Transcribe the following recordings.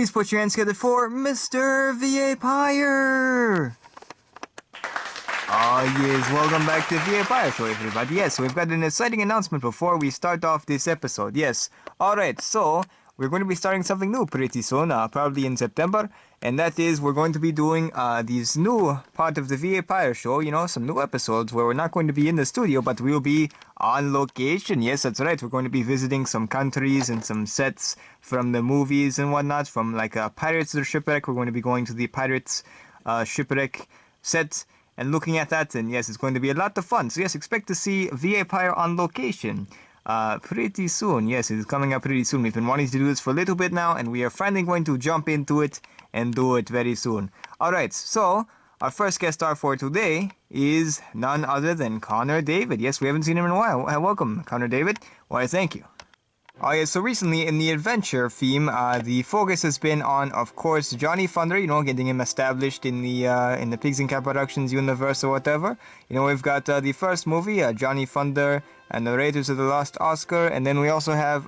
Please put your hands together for Mr. V.A. Pire! Oh yes, welcome back to V.A. Pire Show, everybody. Yes, we've got an exciting announcement before we start off this episode. Yes, alright, so we're going to be starting something new pretty soon, probably in September. And that is, we're going to be doing these new part of the V.A. Pire Show, you know, some new episodes where we're not going to be in the studio, but we'll be on location. Yes, that's right. We're going to be visiting some countries and some sets from the movies and whatnot, from like Pirates of the Shipwreck. We're going to be going to the Pirates Shipwreck set and looking at that. And yes, it's going to be a lot of fun. So yes, expect to see V.A. Pire on location pretty soon. Yes, it is coming up pretty soon. We've been wanting to do this for a little bit now, and we are finally going to jump into it and do it very soon. Alright, so our first guest star for today is none other than Connor David. Yes, we haven't seen him in a while. Welcome, Connor David. Why, thank you. Oh yeah, so recently in the adventure theme, the focus has been on, of course, Johnny Thunder, you know, getting him established in the Pigs and Cat Productions universe or whatever. You know, we've got the first movie, Johnny Thunder and the Raiders of the Lost Oscar, and then we also have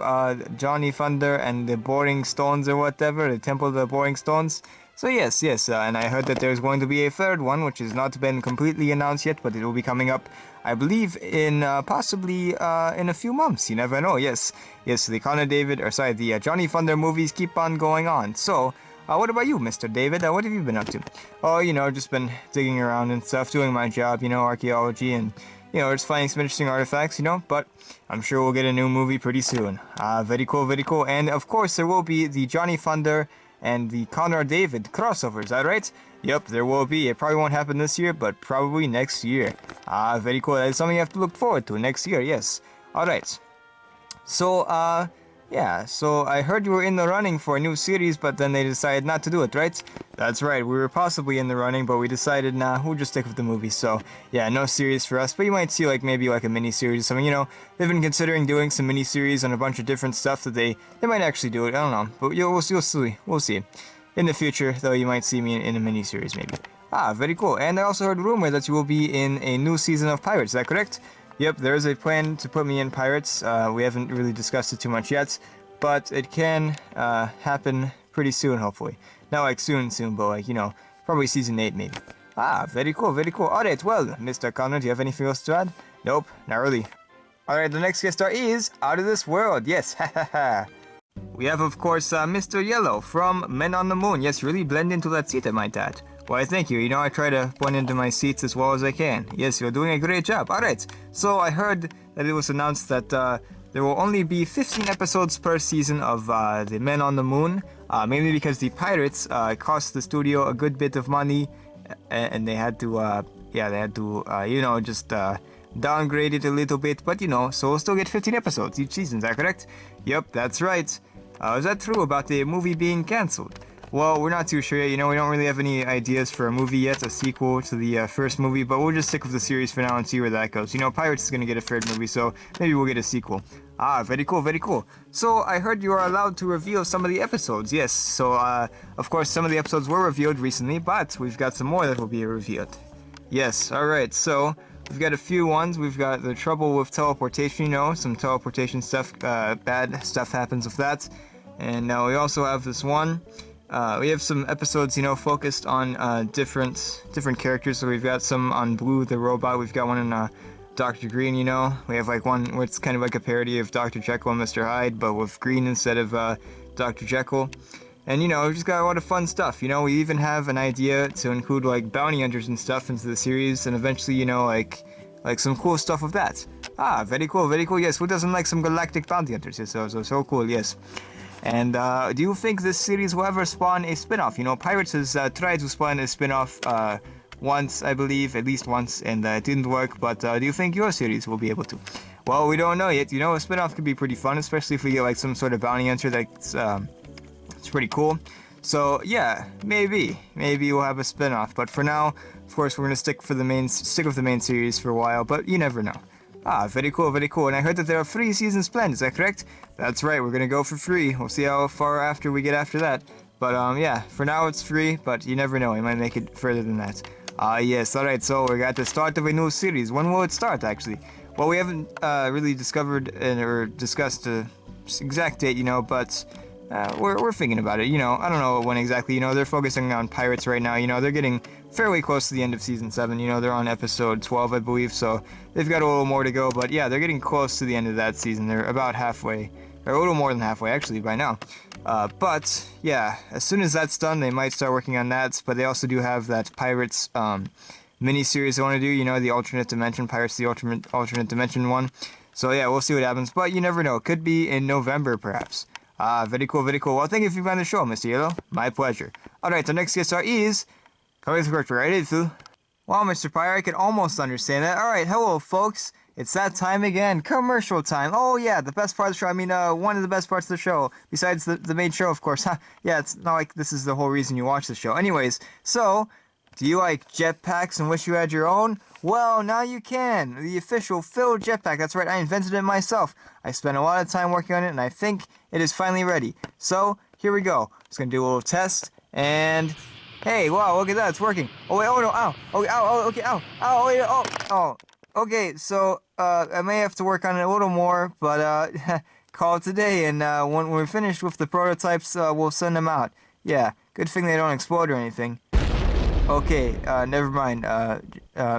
Johnny Thunder and the Boring Stones or whatever, the Temple of the Boring Stones. So yes, and I heard that there's going to be a third one, which has not been completely announced yet, but it will be coming up, I believe, in possibly in a few months. You never know. Yes, the the Johnny Thunder movies keep on going on. So, what about you, Mr. David? What have you been up to? Oh, you know, just been digging around and stuff, doing my job, you know, archaeology, and you know, just finding some interesting artifacts, you know. But I'm sure we'll get a new movie pretty soon. Very cool, very cool. And of course, there will be the Johnny Thunder and the Connor David crossover, is that right? Yep, there will be. It probably won't happen this year, but probably next year. Very cool. That is something you have to look forward to next year, yes. Alright. So, yeah, so I heard you were in the running for a new series, but then they decided not to do it, right? That's right, we were possibly in the running, but we decided, nah, we'll just stick with the movie. So, yeah, no series for us, but you might see, like, maybe like a mini-series or something, you know. They've been considering doing some mini-series on a bunch of different stuff that they might actually do it, I don't know. But we'll see. In the future, though, you might see me in a mini-series, maybe. Very cool. And I also heard a rumor that you will be in a new season of Pirates, is that correct? Yep, there is a plan to put me in Pirates. We haven't really discussed it too much yet, but it can happen pretty soon, hopefully. Not like soon, but like, you know, probably season 8 maybe. Very cool. Alright, well, Mr. Connor, do you have anything else to add? Nope, not really. Alright, the next guest star is Out of This World, yes, hahaha. We have, of course, Mr. Yellow from Men on the Moon. Yes, really blend into that seat, I might add. Why, thank you. You know, I try to blend into my seats as well as I can. Yes, you're doing a great job. Alright, so I heard that it was announced that there will only be 15 episodes per season of the Men on the Moon, mainly because the Pirates cost the studio a good bit of money, and they had to, you know, just downgrade it a little bit, but you know, so we'll still get 15 episodes each season, is that correct? Yep, that's right. Is that true about the movie being cancelled? Well, we're not too sure yet, you know, we don't really have any ideas for a movie yet, a sequel to the first movie, but we'll just stick with the series for now and see where that goes. You know, Pirates is gonna get a third movie, so maybe we'll get a sequel. Very cool. So, I heard you are allowed to reveal some of the episodes, yes, so, of course, some of the episodes were revealed recently, but we've got some more that will be revealed. Yes, alright, so, we've got a few ones. We've got the trouble with teleportation, you know, some teleportation stuff, bad stuff happens with that. And now we also have this one. We have some episodes, you know, focused on different characters. So we've got some on Blue the Robot. We've got one in Dr. Green, you know. We have like one where it's kind of like a parody of Dr. Jekyll and Mr. Hyde, but with Green instead of Dr. Jekyll. And, you know, we've just got a lot of fun stuff. You know, we even have an idea to include, like, bounty hunters and stuff into the series, and eventually, you know, like some cool stuff with that. Very cool, yes. Who doesn't like some galactic bounty hunters? Yes, so cool, yes. And, do you think this series will ever spawn a spin-off? You know, Pirates has tried to spawn a spin-off, once, I believe, at least once, and it didn't work, but do you think your series will be able to? Well, we don't know yet. You know, a spin-off could be pretty fun, especially if we get, like, some sort of bounty hunter that's, it's pretty cool. So, yeah, maybe we'll have a spin-off, but for now, of course, we're gonna stick with the main series for a while, but you never know. Very cool, and I heard that there are 3 seasons planned, is that correct? That's right, we're gonna go for 3. We'll see how far after we get after that. But, yeah, for now it's 3, but you never know, we might make it further than that. Yes, alright, so we got the start of a new series. When will it start, actually? Well, we haven't, really discovered or discussed the exact date, you know, but we're thinking about it. You know, I don't know when exactly. You know, they're focusing on pirates right now. You know, they're getting fairly close to the end of season 7. You know, they're on episode 12, I believe. So they've got a little more to go. But yeah, they're getting close to the end of that season. They're about halfway, or a little more than halfway actually by now. But yeah, as soon as that's done, they might start working on that. But they also do have that pirates mini-series they want to do. You know, the alternate dimension pirates, the alternate dimension one. So yeah, we'll see what happens. But you never know. Could be in November perhaps. Very cool, very cool. Well, thank you for being on the show, Mr. Yellow. My pleasure. Alright, the next guest star is... Coming to correct, right, Phil? Well, Mr. Pire, I can almost understand that. Alright, hello, folks. It's that time again. Commercial time. Oh, yeah, the best part of the show. I mean, one of the best parts of the show. Besides the main show, of course. Yeah, it's not like this is the whole reason you watch the show. Anyways, so... Do you like jetpacks and wish you had your own? Well, now you can. The official Phil jetpack. That's right, I invented it myself. I spent a lot of time working on it, and I think it is finally ready. So, here we go. Just gonna do a little test, and... Hey, wow, look at that, it's working. Oh, wait, oh, no, ow. Okay, ow, okay, ow. Ow, wait, oh. Okay, so, I may have to work on it a little more, but, call it today, and, when we're finished with the prototypes, we'll send them out. Yeah, good thing they don't explode or anything. Okay, never mind.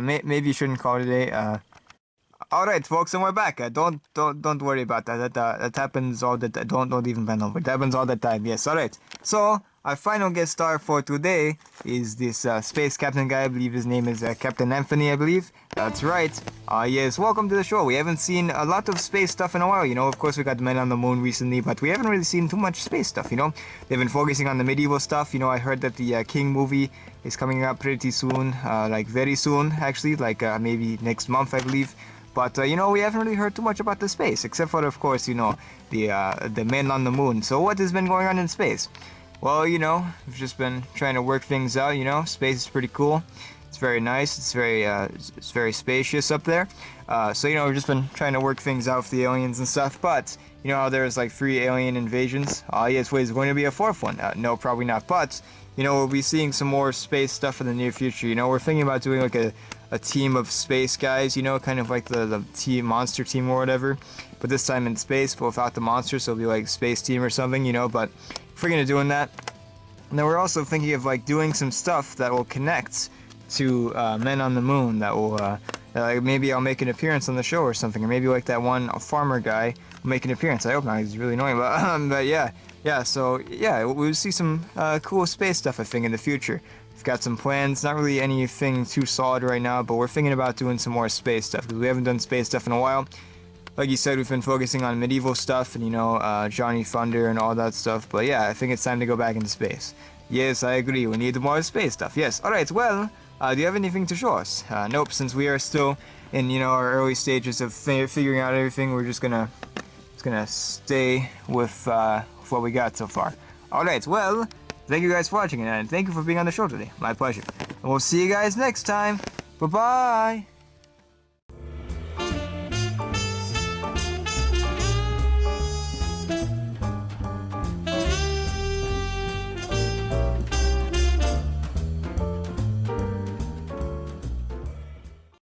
Maybe you shouldn't call today. All right, folks, and we're back. Don't worry about that. That happens all the time. Don't even bend over. It happens all the time. Yes. All right. So our final guest star for today is this space captain guy. I believe his name is Captain Anthony. I believe that's right. Yes. Welcome to the show. We haven't seen a lot of space stuff in a while. You know, of course, we got Men on the Moon recently, but we haven't really seen too much space stuff. You know, they've been focusing on the medieval stuff. You know, I heard that the King movie is coming up pretty soon. Like very soon, actually. Like maybe next month, I believe. But, you know, we haven't really heard too much about the space, except for, of course, you know, the men on the moon. So what has been going on in space? Well, you know, we've just been trying to work things out, you know. Space is pretty cool. It's very nice. It's very spacious up there. So, you know, we've just been trying to work things out with the aliens and stuff. But, you know how there's like 3 alien invasions? Yes, wait, is going to be a 4th one? No, probably not. But, you know, we'll be seeing some more space stuff in the near future. You know, we're thinking about doing like a team of space guys, you know, kind of like the team monster team or whatever, but this time in space, but without the monsters, so it'll be like space team or something, you know. But if we're gonna doing that, and then we're also thinking of like doing some stuff that will connect to Men on the Moon, that will like maybe I'll make an appearance on the show or something, or maybe like that one farmer guy will make an appearance. I hope not, he's really annoying, but yeah, so yeah, we'll see some cool space stuff, I think, in the future. We've got some plans, not really anything too solid right now, but we're thinking about doing some more space stuff, because we haven't done space stuff in a while. Like you said, we've been focusing on medieval stuff and, you know, Johnny Thunder and all that stuff, but yeah, I think it's time to go back into space. Yes, I agree, we need more space stuff, yes. Alright, well, do you have anything to show us? Nope, since we are still in, you know, our early stages of figuring out everything, we're just gonna stay with what we got so far. Alright, well, thank you guys for watching, and thank you for being on the show today. My pleasure. And we'll see you guys next time. Bye-bye.